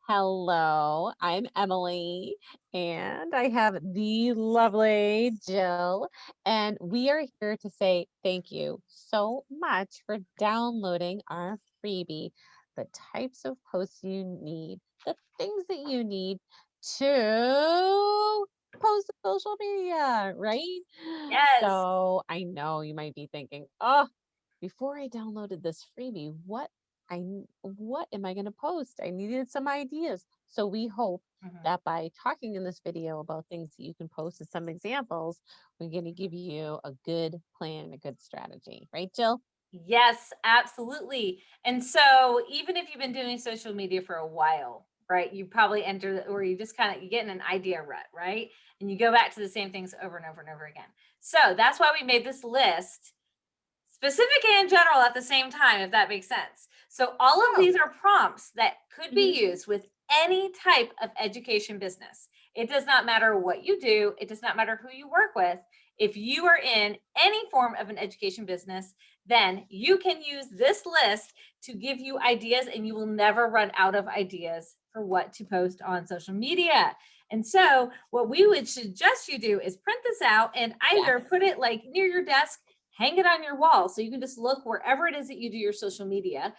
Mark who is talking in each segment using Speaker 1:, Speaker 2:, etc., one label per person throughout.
Speaker 1: Hello, I'm Emily, and I have the lovely Jill, and we are here to say thank you so much for downloading our freebie, the types of posts you need, the things that you need to post to social media, right?
Speaker 2: Yes.
Speaker 1: So I know you might be thinking, oh, before I downloaded this freebie, what am I going to post? I needed some ideas. So we hope
Speaker 2: Mhm.
Speaker 1: that by talking in this video about things that you can post as some examples, we're going to give you a good plan, a good strategy. Right, Jill?
Speaker 2: Yes, absolutely. And so even if you've been doing social media for a while, right, you probably or you just kind of you get in an idea rut, right? And you go back to the same things over and over and over again. So that's why we made this list, specific and general at the same time, if that makes sense. So all of
Speaker 1: Oh,
Speaker 2: these are prompts that could
Speaker 1: mhm.
Speaker 2: be used with any type of education business. It does not matter what you do, it does not matter who you work with. If you are in any form of an education business, then you can use this list to give you ideas, and you will never run out of ideas for what to post on social media. And so, what we would suggest you do is print this out and
Speaker 1: Yes.
Speaker 2: either put it like near your desk, hang it on your wall so you can just look wherever it is that you do your social media.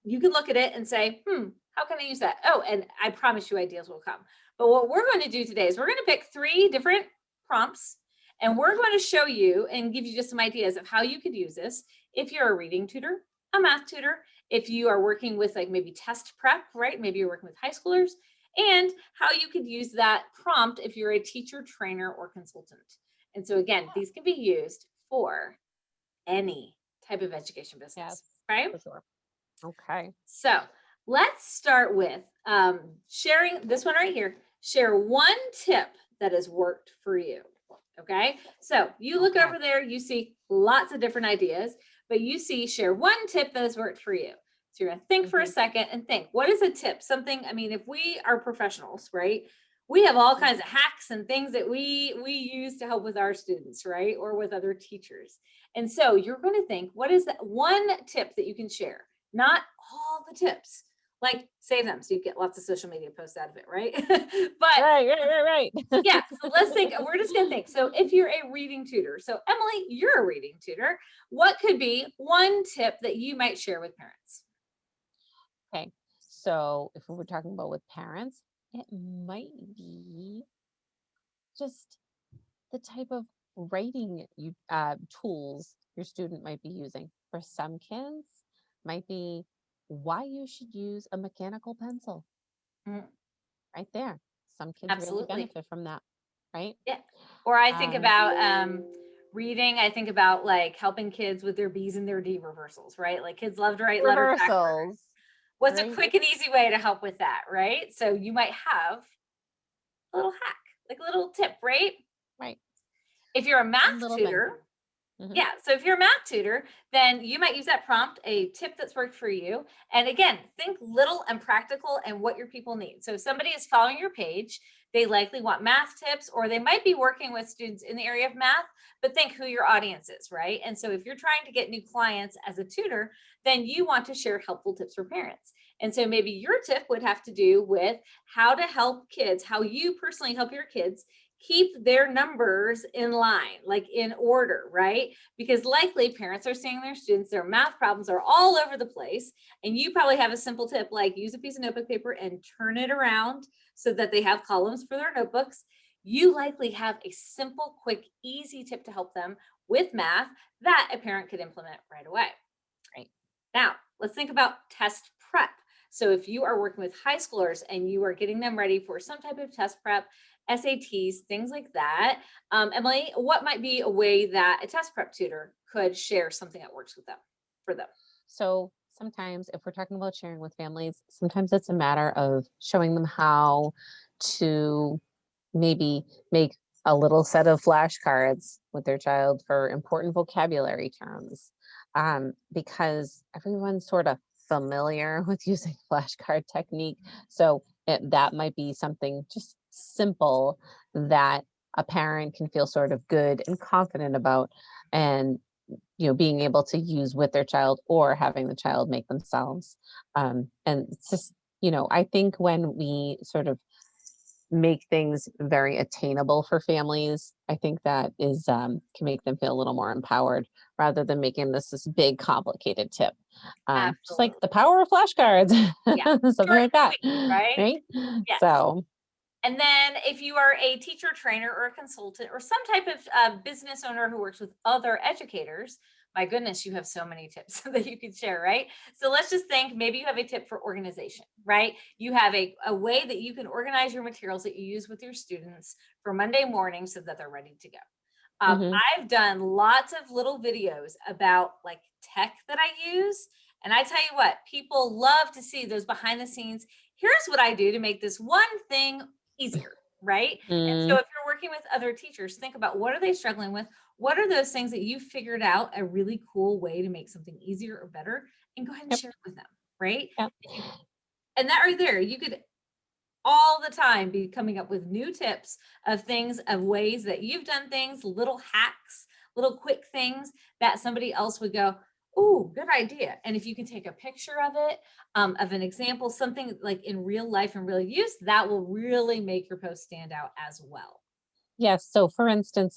Speaker 2: You can look at it and say, how can I use that? Oh, and I promise you ideas will come. But what we're going to do today is we're going to pick 3 different prompts, and we're going to show you and give you just some ideas of how you could use this if you're a reading tutor, a math tutor, if you are working with like maybe test prep, right? Maybe you're working with high schoolers, and how you could use that prompt if you're a teacher, trainer, or consultant. And so, again, these can be used for any type of education
Speaker 1: Yes,
Speaker 2: business, right?
Speaker 1: for sure. Okay.
Speaker 2: So let's start with sharing this one right here. Share one tip that has worked for you. Okay. So you look
Speaker 1: Okay.
Speaker 2: over there, you see lots of different ideas, but you see share one tip that has worked for you. So you're going to think for a
Speaker 1: Hmm.
Speaker 2: second and think, what is a tip? Something, I mean, if we are professionals, right? We have all kinds of hacks and things that we use to help with our students, right? Or with other teachers. And so you're going to think, what is that one tip that you can share? Not all the tips. Like save them so you get lots of social media posts out of it, right? But
Speaker 1: Right.
Speaker 2: yeah, so let's think. We're just gonna think. So if you're a reading tutor, so Emily, you're a reading tutor. What could be one tip that you might share with parents?
Speaker 1: Okay. So if we were talking about with parents, it might be just the type of writing tools your student might be using. For some kids, might be why you should use a mechanical pencil
Speaker 2: Mm,
Speaker 1: right there. Some kids really
Speaker 2: absolutely.
Speaker 1: benefit from that, right?
Speaker 2: Yeah. Or I think
Speaker 1: Um,
Speaker 2: about reading, I think about like helping kids with their B's and their D reversals, right? Like kids love to write letters backwards.
Speaker 1: reversals,
Speaker 2: What's a
Speaker 1: right?
Speaker 2: quick and easy way to help with that, right? So you might have a little hack, like a little tip, right?
Speaker 1: Right.
Speaker 2: If you're a
Speaker 1: One
Speaker 2: math
Speaker 1: little thing.
Speaker 2: tutor,
Speaker 1: Hmm.
Speaker 2: yeah, so if you're a math tutor, then you might use that prompt, a tip that's worked for you. And again, think little and practical and what your people need. So if somebody is following your page, they likely want math tips, or they might be working with students in the area of math, but think who your audience is, right? And so if you're trying to get new clients as a tutor, then you want to share helpful tips for parents. And so maybe your tip would have to do with how to help kids, how you personally help your kids keep their numbers in line, like in order, right? Because likely parents are seeing their students, their math problems are all over the place. And you probably have a simple tip like use a piece of notebook paper and turn it around so that they have columns for their notebooks. You likely have a simple, quick, easy tip to help them with math that a parent could implement right away.
Speaker 1: Right.
Speaker 2: Now, let's think about test prep. So, if you are working with high schoolers and you are getting them ready for some type of test prep, SATs, things like that, Emily, what might be a way that a test prep tutor could share something that works with them for them?
Speaker 1: So sometimes, if we're talking about sharing with families, sometimes it's a matter of showing them how to maybe make a little set of flashcards with their child for important vocabulary terms, because everyone's sort of familiar with using flashcard technique. So that might be something just simple that a parent can feel sort of good and confident about, and being able to use with their child or having the child make themselves. And it's just I think when we sort of make things very attainable for families, I think that is can make them feel a little more empowered rather than making this big complicated tip. Just like the
Speaker 2: Absolutely.
Speaker 1: power of flashcards,
Speaker 2: Yeah.
Speaker 1: something
Speaker 2: Short
Speaker 1: like
Speaker 2: and
Speaker 1: that,
Speaker 2: sweet, right?
Speaker 1: right?
Speaker 2: Yes.
Speaker 1: So,
Speaker 2: And then if you are a teacher, trainer, or a consultant, or some type of business owner who works with other educators, my goodness, you have so many tips that you could share, right? So let's just think maybe you have a tip for organization, right? You have a way that you can organize your materials that you use with your students for Monday morning so that they're ready to go.
Speaker 1: mhm.
Speaker 2: I've done lots of little videos about like tech that I use. And I tell you what, people love to see those behind the scenes. Here's what I do to make this one thing easier, right? And so
Speaker 1: Mm,
Speaker 2: if you're working with other teachers, think about what are they struggling with? What are those things that you figured out a really cool way to make something easier or better? And go ahead and
Speaker 1: yep,
Speaker 2: share it with them, right?
Speaker 1: yep.
Speaker 2: And that right there, you could all the time be coming up with new tips of things, of ways that you've done things, little hacks, little quick things that somebody else would go, "Oh, good idea." And if you can take a picture of it, of an example, something like in real life and real use, that will really make your post stand out as well.
Speaker 1: Yes. So, for instance,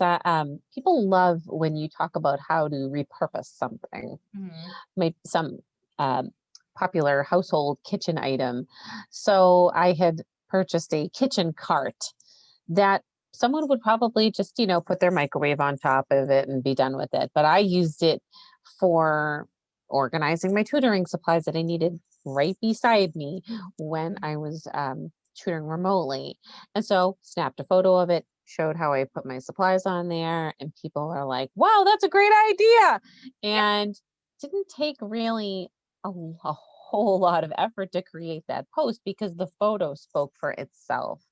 Speaker 1: people love when you talk about how to repurpose something,
Speaker 2: Mhm.
Speaker 1: maybe some um, popular household kitchen item. So, I had purchased a kitchen cart that someone would probably just, put their microwave on top of it and be done with it. But I used it for organizing my tutoring supplies that I needed right beside me when I was tutoring remotely. And so snapped a photo of it, showed how I put my supplies on there, and people are like, wow, that's a great idea.
Speaker 2: Yep.
Speaker 1: And didn't take really a whole lot of effort to create that post because the photo spoke for itself.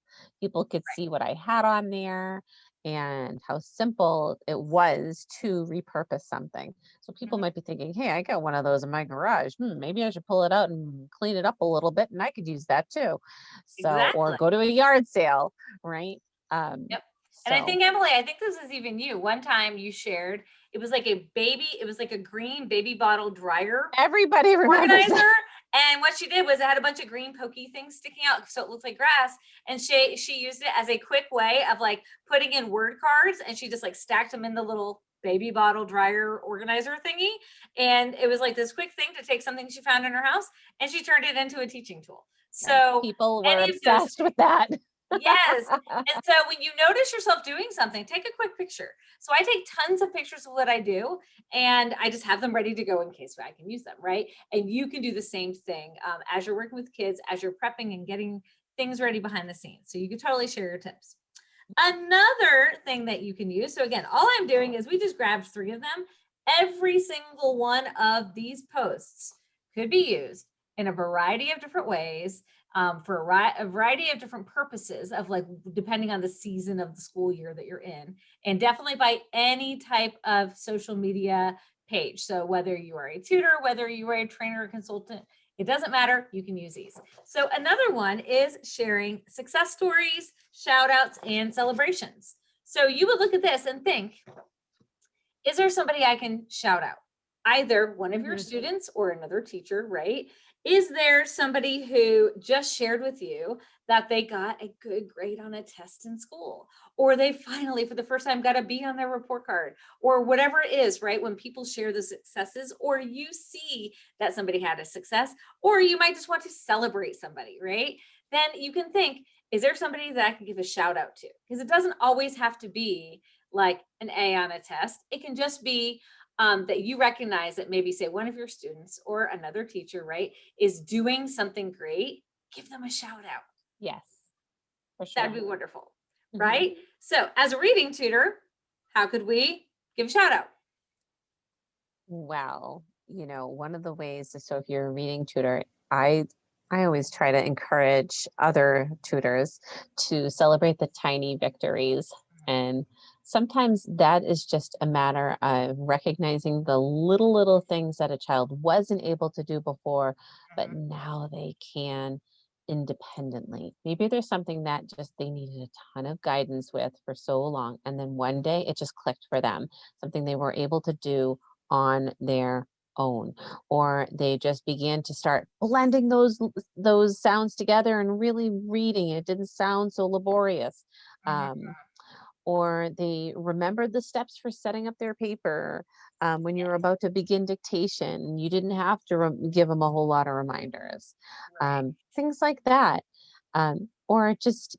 Speaker 1: People could
Speaker 2: Right.
Speaker 1: see what I had on there and how simple it was to repurpose something. So people
Speaker 2: Mhm.
Speaker 1: might be thinking, hey, I got one of those in my garage. Maybe I should pull it out and clean it up a little bit and I could use that too. So, or
Speaker 2: Exactly.
Speaker 1: go to a yard sale, right? Um,
Speaker 2: Yep. And I
Speaker 1: so
Speaker 2: think, Emily, I think this is even you. One time you shared, it was like a baby, it was like a green baby bottle dryer
Speaker 1: everybody remembers that.
Speaker 2: organizer. And what she did was it had a bunch of green pokey things sticking out, so it looked like grass. And she used it as a quick way of like putting in word cards, and she just like stacked them in the little baby bottle dryer organizer thingy. And it was like this quick thing to take something she found in her house, and she turned it into a teaching tool.
Speaker 1: Yes,
Speaker 2: So
Speaker 1: people were
Speaker 2: any of those
Speaker 1: obsessed with that.
Speaker 2: Yes. And so when you notice yourself doing something, take a quick picture. So I take tons of pictures of what I do, and I just have them ready to go in case I can use them, right? And you can do the same thing as you're working with kids, as you're prepping and getting things ready behind the scenes. So you can totally share your tips. Another thing that you can use. So again, all I'm doing is we just grabbed 3 of them. Every single one of these posts could be used in a variety of different ways for a variety of different purposes of like depending on the season of the school year that you're in, and definitely by any type of social media page. So whether you are a tutor, whether you are a trainer or consultant, it doesn't matter, you can use these. So another one is sharing success stories, shout outs, and celebrations. So you would look at this and think, is there somebody I can shout out? Either one of your
Speaker 1: Mhm.
Speaker 2: students or another teacher, right? Is there somebody who just shared with you that they got a good grade on a test in school, or they finally, for the first time, got a B on their report card, or whatever it is, right? When people share the successes, or you see that somebody had a success, or you might just want to celebrate somebody, right? Then you can think, is there somebody that I can give a shout out to? Because it doesn't always have to be like an A on a test. It can just be that you recognize that maybe say one of your students or another teacher, right, is doing something great. Give them a shout out.
Speaker 1: Yes, for
Speaker 2: That'd
Speaker 1: sure.
Speaker 2: be wonderful,
Speaker 1: Mhm.
Speaker 2: right? So as a reading tutor, how could we give a shout out?
Speaker 1: Well, one of the ways is so if you're a reading tutor, I I always try to encourage other tutors to celebrate the tiny victories. And sometimes that is just a matter of recognizing the little things that a child wasn't able to do before, but
Speaker 2: Mhm.
Speaker 1: now they can independently. Maybe there's something that just they needed a ton of guidance with for so long. And then one day it just clicked for them, something they were able to do on their own, or they just began to start blending those sounds together and really reading it. It didn't sound so laborious.
Speaker 2: Mhm.
Speaker 1: Or they remembered the steps for setting up their paper when you
Speaker 2: Yeah,
Speaker 1: were about to begin dictation. You didn't have to give them a whole lot of reminders,
Speaker 2: right.
Speaker 1: things like that. Or just,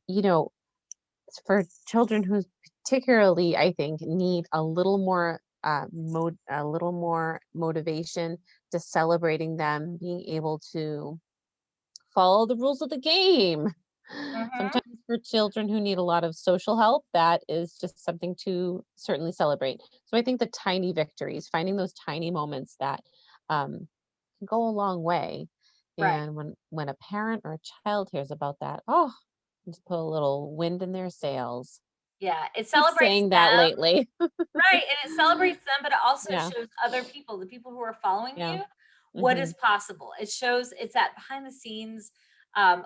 Speaker 1: for children who particularly, I think, need a little more a little more motivation to celebrating them being able to follow the rules of the game.
Speaker 2: Mhm.
Speaker 1: Sometimes for children who need a lot of social help, that is just something to certainly celebrate. So I think the tiny victories, finding those tiny moments that can go a long way.
Speaker 2: Right.
Speaker 1: And when a parent or a child hears about that, oh, just put a little wind in their sails.
Speaker 2: Yeah, it
Speaker 1: Keep
Speaker 2: celebrates
Speaker 1: saying that
Speaker 2: them.
Speaker 1: lately.
Speaker 2: Right, and it celebrates them, but it also
Speaker 1: Yeah,
Speaker 2: shows other people, the people who are following
Speaker 1: yeah.
Speaker 2: you, what
Speaker 1: Hmm.
Speaker 2: is possible. It shows it's that behind the scenes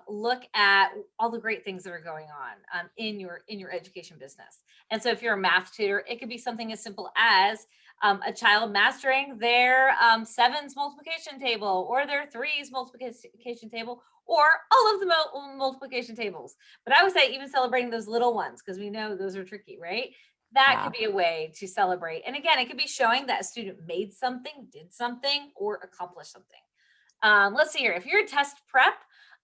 Speaker 2: look at all the great things that are going on in your education business. And so, if you're a math tutor, it could be something as simple as a child mastering their sevens multiplication table, or their threes multiplication table, or all of the multiplication tables. But I would say even celebrating those little ones, because we know those are tricky, right? That
Speaker 1: Yeah.
Speaker 2: could be a way to celebrate. And again, it could be showing that a student made something, did something, or accomplished something. Let's see here. If you're a test prep,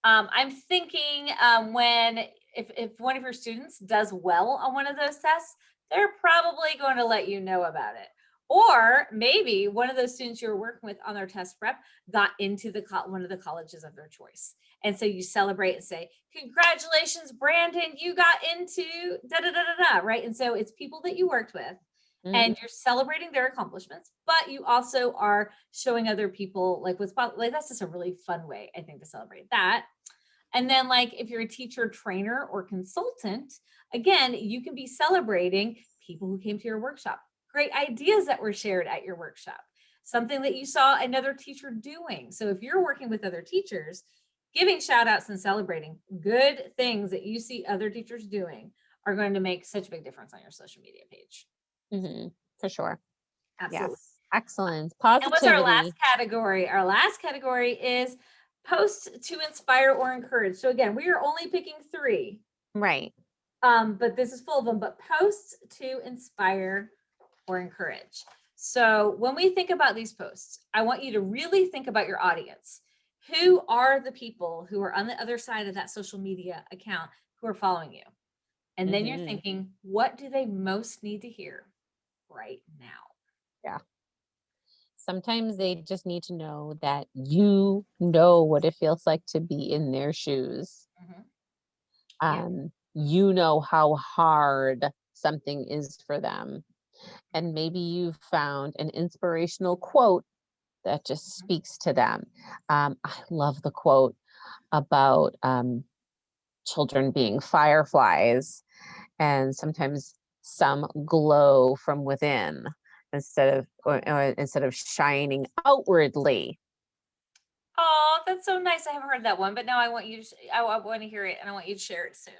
Speaker 2: I'm thinking when if one of your students does well on one of those tests, they're probably going to let you know about it. Or maybe one of those students you're working with on their test prep got into one of the colleges of their choice. And so you celebrate and say, "Congratulations, Brandon, you got into da da da da da," right? And so it's people that you worked with,
Speaker 1: Mm,
Speaker 2: and you're celebrating their accomplishments, but you also are showing other people like like that's just a really fun way, I think, to celebrate that. And then, like, if you're a teacher, trainer, or consultant, again, you can be celebrating people who came to your workshop, great ideas that were shared at your workshop, something that you saw another teacher doing. So if you're working with other teachers, giving shout outs and celebrating good things that you see other teachers doing are going to make such a big difference on your social media page.
Speaker 1: hmm. For sure.
Speaker 2: Absolutely.
Speaker 1: Yes. Excellence.
Speaker 2: And what's our last
Speaker 1: Positivity.
Speaker 2: category? Our last category is post to inspire or encourage. So again, we are only picking three,
Speaker 1: Right.
Speaker 2: but this is full of them, but posts to inspire or encourage. So when we think about these posts, I want you to really think about your audience. Who are the people who are on the other side of that social media account who are following you? And then you're
Speaker 1: Hmm.
Speaker 2: thinking, what do they most need to hear right now?
Speaker 1: Yeah. Sometimes they just need to know that you know what it feels like to be in their shoes.
Speaker 2: Mhm. Yeah.
Speaker 1: You know how hard something is for them. And maybe you've found an inspirational quote that just
Speaker 2: Mhm.
Speaker 1: speaks to them. I love the quote about children being fireflies, and sometimes some glow from within instead of shining outwardly.
Speaker 2: Oh, that's so nice. I haven't heard that one, but now I want you to, I want to hear it, and I want you to share it soon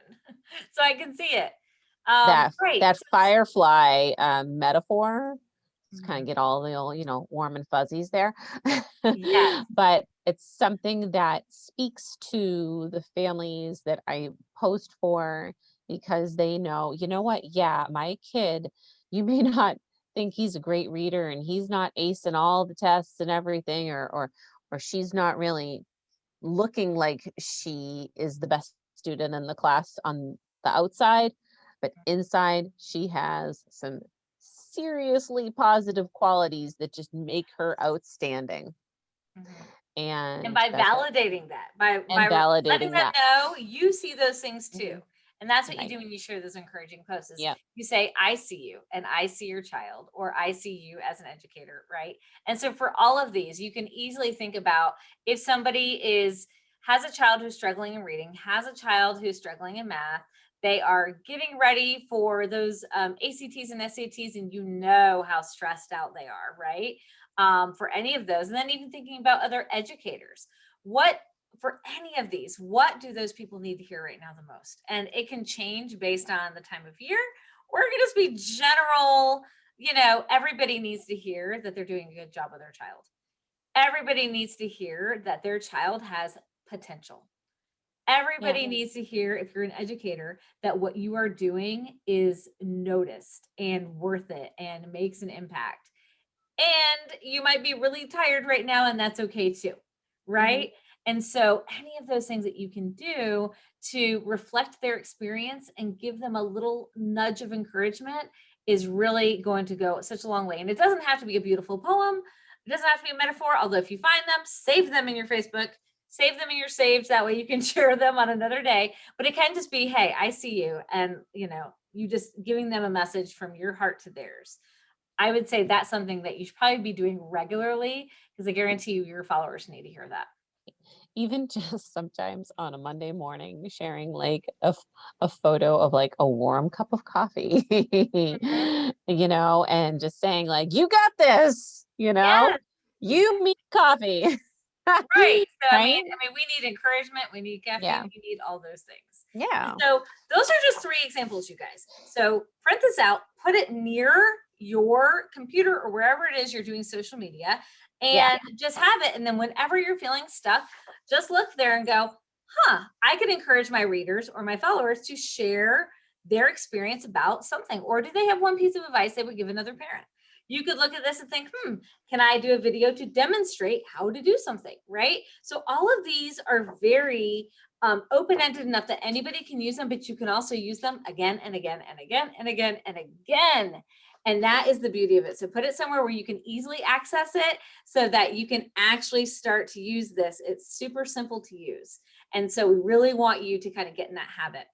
Speaker 2: so I can see it. Great.
Speaker 1: That firefly metaphor, just kind of
Speaker 2: Mhm.
Speaker 1: get all the old, warm and fuzzies there.
Speaker 2: Yes.
Speaker 1: But it's something that speaks to the families that I post for, because they know, you know what? Yeah, my kid, you may not think he's a great reader and he's not acing all the tests and everything, or she's not really looking like she is the best student in the class on the outside, but inside she has some seriously positive qualities that just make her outstanding.
Speaker 2: Mhm. And
Speaker 1: And
Speaker 2: by
Speaker 1: that's what,
Speaker 2: validating that, by
Speaker 1: and
Speaker 2: letting
Speaker 1: validating
Speaker 2: them
Speaker 1: that.
Speaker 2: know you see those things too.
Speaker 1: Mhm.
Speaker 2: And that's what you
Speaker 1: Right.
Speaker 2: do when you share those encouraging posts is
Speaker 1: Yep.
Speaker 2: you say, I see you, and I see your child, or I see you as an educator, right? And so for all of these, you can easily think about if somebody has a child who's struggling in reading, has a child who's struggling in math, they are getting ready for those ACTs and SATs, and you know how stressed out they are, right? For any of those. And then even thinking about other educators, what for any of these, what do those people need to hear right now the most? And it can change based on the time of year, or it can just be general, everybody needs to hear that they're doing a good job with their child. Everybody needs to hear that their child has potential.
Speaker 1: Yeah.
Speaker 2: Everybody needs to hear, if you're an educator, that what you are doing is noticed and worth it and makes an impact. And you might be really tired right now, and that's okay too,
Speaker 1: Mhm.
Speaker 2: right? And so, any of those things that you can do to reflect their experience and give them a little nudge of encouragement is really going to go such a long way. And it doesn't have to be a beautiful poem, it doesn't have to be a metaphor. Although, if you find them, save them in your Facebook, save them in your saves. That way you can share them on another day. But it can just be, hey, I see you. And, you just giving them a message from your heart to theirs. I would say that's something that you should probably be doing regularly, because I guarantee you your followers need to hear that.
Speaker 1: Even just sometimes on a Monday morning, sharing like a photo of like a warm cup of coffee,
Speaker 2: Mhm.
Speaker 1: and just saying like, you got this,
Speaker 2: Yeah,
Speaker 1: you meet coffee.
Speaker 2: right. So
Speaker 1: Right?
Speaker 2: I mean, we need encouragement, we need caffeine,
Speaker 1: Yeah.
Speaker 2: we need all those things. And
Speaker 1: Yeah.
Speaker 2: so those are just three examples, you guys. So print this out, put it near your computer or wherever it is you're doing social media,
Speaker 1: Yeah.
Speaker 2: and just have it. And then whenever you're feeling stuck, just look there and go, I could encourage my readers or my followers to share their experience about something. Or do they have one piece of advice they would give another parent? You could look at this and think, can I do a video to demonstrate how to do something, right? So all of these are very open-ended enough that anybody can use them, but you can also use them again and again and again and again and again. And that is the beauty of it. So put it somewhere where you can easily access it so that you can actually start to use this. It's super simple to use. And so we really want you to kind of get in that habit.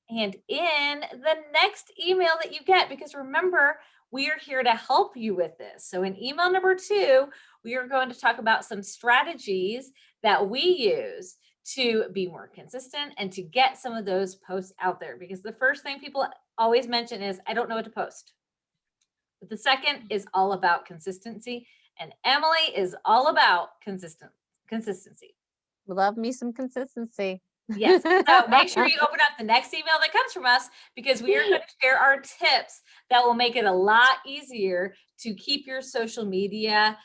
Speaker 2: And in the next email that you get, because remember, we are here to help you with this. So in email number 2, we are going to talk about some strategies that we use to be more consistent and to get some of those posts out there. Because the first thing people always mention is, I don't know what to post. But the second is all about consistency. And Emily is all about consistency.
Speaker 1: Love me some consistency.
Speaker 2: Yes. So make sure you open up the next email that comes from us, because we are going to share our tips that will make it a lot easier to keep your social media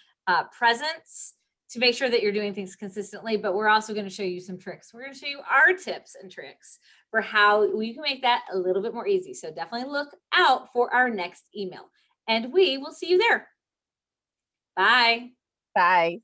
Speaker 2: presence, to make sure that you're doing things consistently. But we're also going to show you some tricks. We're going to show you our tips and tricks for how we can make that a little bit more easy. So definitely look out for our next email, and we will see you there. Bye.
Speaker 1: Bye.